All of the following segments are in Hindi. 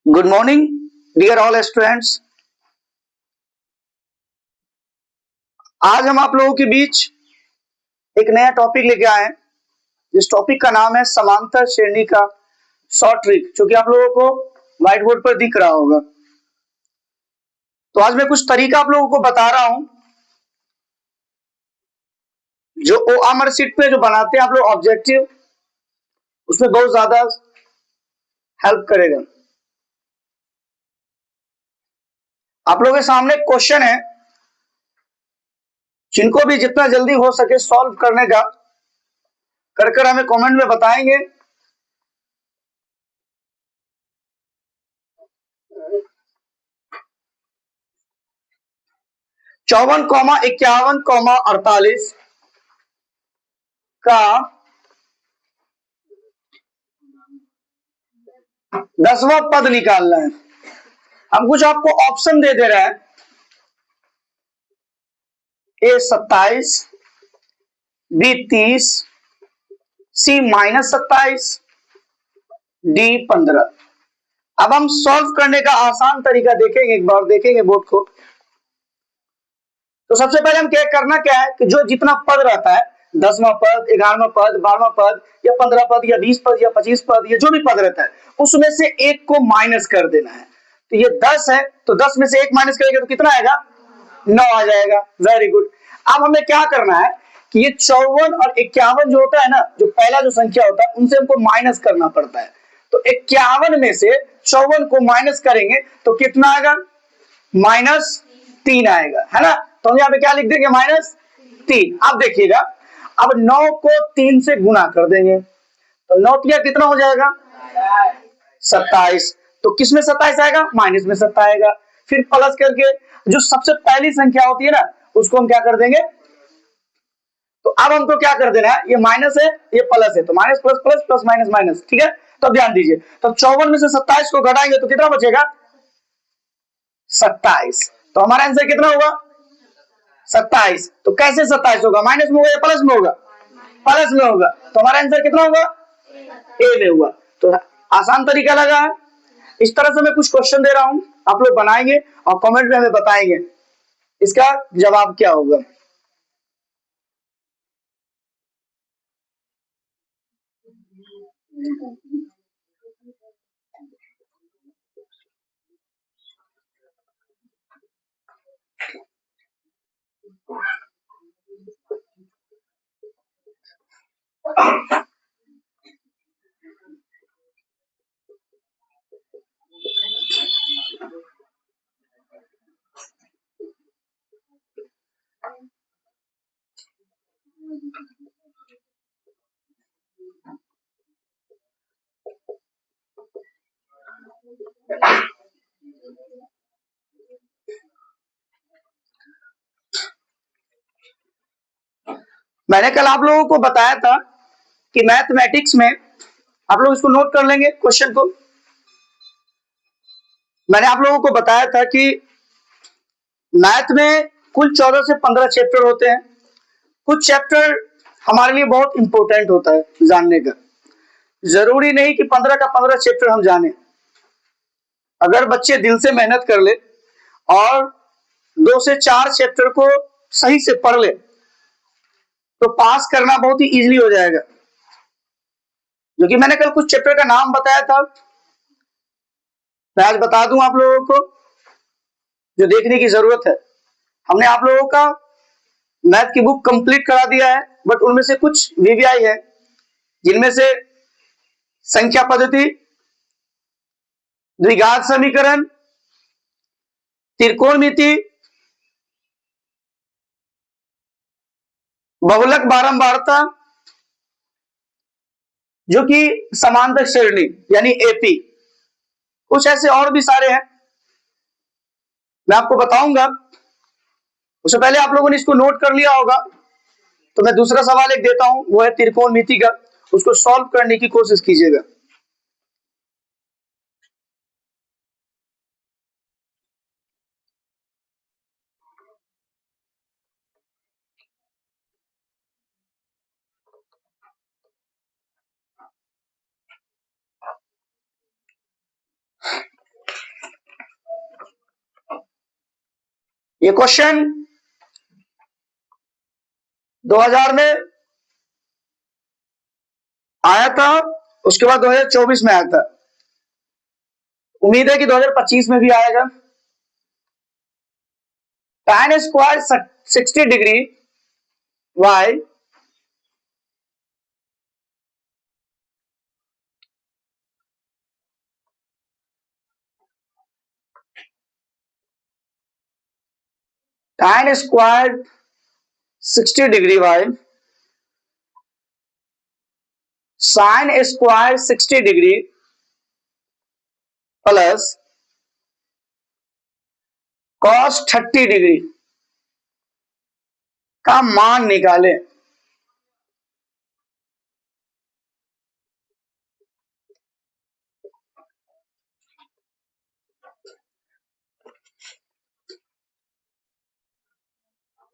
Good morning dear all students. आज हम आप लोगों के बीच एक नया टॉपिक लेके आए हैं। इस टॉपिक का नाम है समांतर श्रेणी का शॉर्ट ट्रिक, जो कि आप लोगों को व्हाइट बोर्ड पर दिख रहा होगा। तो आज मैं कुछ तरीका आप लोगों को बता रहा हूं जो OMR शीट पे जो बनाते हैं आप लोग ऑब्जेक्टिव, उसमें बहुत ज्यादा हेल्प करेगा। आप लोगों के सामने क्वेश्चन है, जिनको भी जितना जल्दी हो सके सॉल्व करने का कर हमें कमेंट में बताएंगे। चौवन कौमा 51 कौमा 48 का 10वां पद निकालना है। हम कुछ आपको ऑप्शन दे रहे हैं, A 27, B 30, C -27, D 15। अब हम सॉल्व करने का आसान तरीका देखेंगे, एक बार देखेंगे बोर्ड को। तो सबसे पहले हम क्या करना क्या है कि जो जितना पद रहता है, 10वां पद, 11वां पद, 12वां पद या 15 पद या 20 पद या 25 पद, या जो भी पद रहता है उसमें से एक को माइनस कर देना है। तो ये 10 है, तो 10 में से एक माइनस करेंगे तो कितना आएगा? 9 आ जाएगा। Very good. अब हमें क्या करना है कि ये 54 और 51 जो होता है ना, जो पहला जो संख्या होता है उनसे हमको माइनस करना पड़ता है। तो 51 में से 54 को माइनस करेंगे तो कितना आएगा? -3 आएगा, है ना। तो हम यहाँ पे क्या लिख देंगे? -3। अब देखिएगा, अब 9 को 3 से गुना कर देंगे तो 9 तिया कितना हो जाएगा? 27। तो किस में 27 आएगा? माइनस में 7 आएगा। फिर प्लस करके जो सबसे पहली संख्या होती है ना, उसको हम क्या कर देंगे? तो अब हमको क्या कर देना है, ये माइनस है ये प्लस है, तो minus plus plus plus minus minus, ठीक है। तो ध्यान दीजिए, तो 54 में से 27 को घटाएंगे तो कितना बचेगा? 27। तो हमारा आंसर कितना होगा? 27। तो कैसे 27 होगा? माइनस में होगा या प्लस में होगा? प्लस में होगा। तो हमारा आंसर कितना होगा? ए में हुआ। तो आसान तरीका लगा है। इस तरह से मैं कुछ क्वेश्चन दे रहा हूं, आप लोग बनाएंगे और कमेंट में हमें बताएंगे इसका जवाब क्या होगा। मैंने कल आप लोगों को बताया था कि मैथमेटिक्स में, आप लोग इसको नोट कर लेंगे क्वेश्चन को। मैंने आप लोगों को बताया था कि मैथ में कुल 14 से 15 चैप्टर होते हैं। कुछ चैप्टर हमारे लिए बहुत इंपॉर्टेंट होता है जानने का। जरूरी नहीं कि 15 का 15 चैप्टर हम जाने। अगर बच्चे दिल से मेहनत कर ले और 2 से 4 चैप्टर को सही से पढ़ ले तो पास करना बहुत ही इजीली हो जाएगा। जो कि मैंने कल कुछ चैप्टर का नाम बताया था, मैं आज बता दूं आप लोगों को, जो देखने की जरूरत है। हमने आप लोगों का मैथ की बुक कंप्लीट करा दिया है, बट उनमें से कुछ वीवीआई है, जिनमें से संख्या पद्धति, द्विघात समीकरण, त्रिकोणमिति, बहुलक बारंबारता, जो कि समांतर श्रेणी यानी एपी, कुछ ऐसे और भी सारे हैं, मैं आपको बताऊंगा। उससे पहले आप लोगों ने इसको नोट कर लिया होगा, तो मैं दूसरा सवाल एक देता हूं, वो है त्रिकोणमिति का। उसको सॉल्व करने की कोशिश कीजिएगा। ये क्वेश्चन 2000 में आया था, उसके बाद 2024 में आया था। उम्मीद है कि 2025 में भी आएगा। tan square 60 degree y tan square 60 degree y sin square 60 degree plus cos 30 degree का मान निकालें।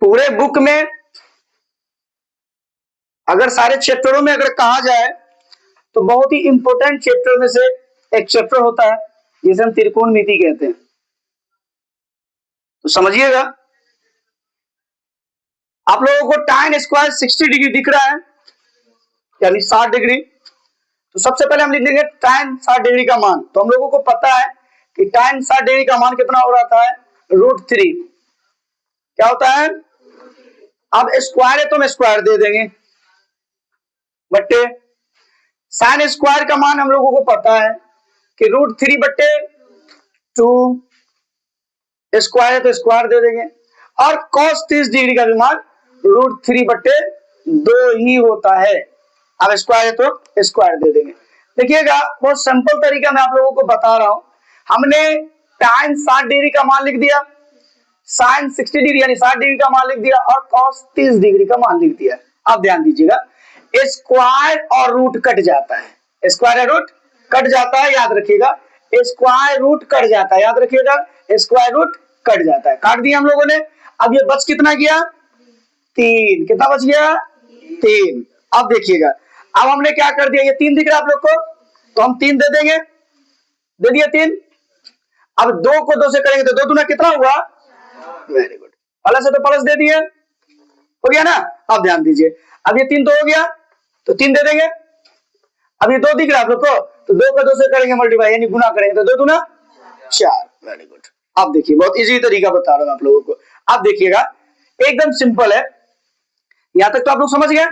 पूरे बुक में अगर सारे चैप्टरों में अगर कहा जाए तो बहुत ही इंपॉर्टेंट चैप्टर में से एक चैप्टर होता है जिसे हम त्रिकोणमिति कहते हैं। तो समझिएगा, आप लोगों को tan स्क्वायर 60 डिग्री दिख रहा है, यानी 60 डिग्री। तो सबसे पहले हम लिख लेंगे tan 60 डिग्री का मान। तो हम लोगों को पता है कि tan 60 डिग्री का मान कितना हो रहा है, √3। क्या होता है, अब स्क्वायर है तो हम स्क्वायर दे देंगे, बट्टे साइन स्क्वायर का मान हम लोगों को पता है कि √3/2, स्क्वायर है तो स्क्वायर दे देंगे। और cos 30 डिग्री का भी मान √3/2 ही होता है। अब स्क्वायर है तो स्क्वायर दे देंगे। देखिएगा, बहुत सिंपल तरीका मैं आप लोगों को बता रहा हूं। हमने tan 60 डिग्री का मान लिख दिया, sin 60 डिग्री यानी 60 डिग्री का मान लिख दिया, और cos 30 डिग्री का मान लिख दिया। अब ध्यान दीजिएगा, स्क्वायर और रूट कट जाता है, स्क्वायर और रूट कट जाता है, याद रखिएगा। स्क्वायर रूट कट जाता है, याद रखिएगा, स्क्वायर रूट कट जाता है। काट दिया हम लोगों ने। अब ये बच कितना गया, 3। कितना बच गया, 3। अब देखिएगा, अब हमने क्या कर दिया, ये 3 दिख रहा है आप लोग को, तो हम 3 दे देंगे, दे दिया 3। अब 2 को 2 से करेंगे तो 2 दूना कितना हुआ, वेरी गुड, प्लस है तो प्लस दे दिए, हो गया ना। अब ध्यान दीजिए, अब ये 3 तो हो गया, तो 3 दे देंगे। अब ये 2 दिख रहा है आप लोग को, तो 2 को 2 से करेंगे मल्टीप्लाई, यानी गुना करेंगे तो 2 दूना 4, वेरी गुड। अब देखिए, बहुत इजी तरीका बता रहा हूं आप लोगों को। अब देखिएगा, एकदम सिंपल है, यहां तक तो आप लोग समझ गए।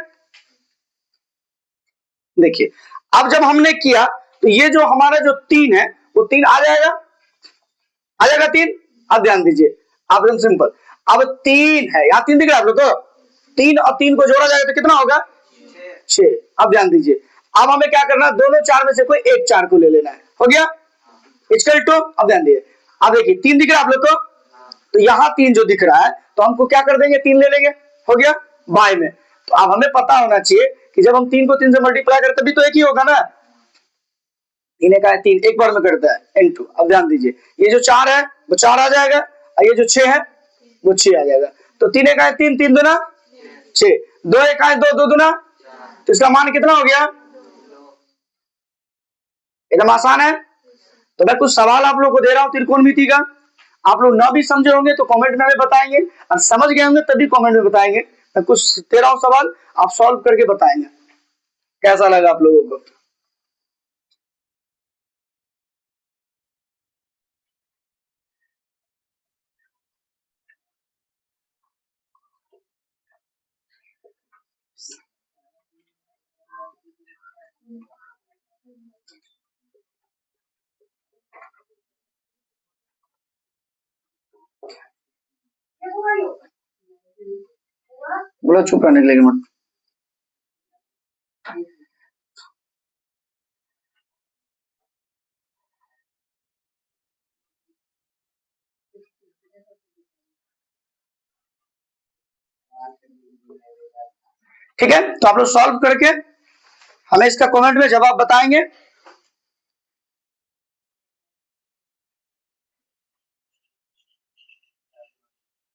देखिए, अब जब हमने किया तो ये जो हमारा जो 3 है वो 3 आ जाएगा, आ जाएगा 3। अब ध्यान दीजिए, अब एकदम सिंपल, अब 3 है, यहां 3 दिख रहा है आप लोग को, 3 और 3 को जोड़ा जाएगा तो कितना होगा, 6। अब ध्यान दीजिए, अब हमें क्या करना है, दोनों 4 में से कोई एक 4 को ले लेना है, हो गया इक्वल टू। अब ध्यान दीजिए, अब देखिए 3 दिख रहा है आप लोग को, तो यहां 3 जो दिख रहा है तो हमको क्या कर देंगे, 3 ले लेंगे, हो गया बाय में। तो अब हमें पता होना चाहिए कि जब हम 3 को 3 से मल्टीप्लाई करते तभी तो एक ही होगा ना, 3 का 3 एक बार में करता है इनटू। अब ध्यान दीजिए, ये जो 4 है वो 4 आ जाएगा, और ये जो 6 है वो 6 आ जाएगा। तो 3 का 3, 3 दूना 6, 2 का 2, 2 दूना, तो इसका मान कितना हो गया, एकदम आसान है। तो मैं कुछ सवाल आप लोग को दे रहा हूं त्रिकोणमिति का, आप लोग ना भी समझे होंगे तो कमेंट में हमें बताएंगे, और समझ गए होंगे तभी कमेंट में बताएंगे। मैं कुछ दे रहा हूं सवाल, आप सॉल्व करके बताएंगे, कैसा लगा आप लोगों को। बोला चुप रहने के लिए मत। ठीक है, तो आप लोग सॉल्व करके हमें इसका कमेंट में जवाब बताएंगे।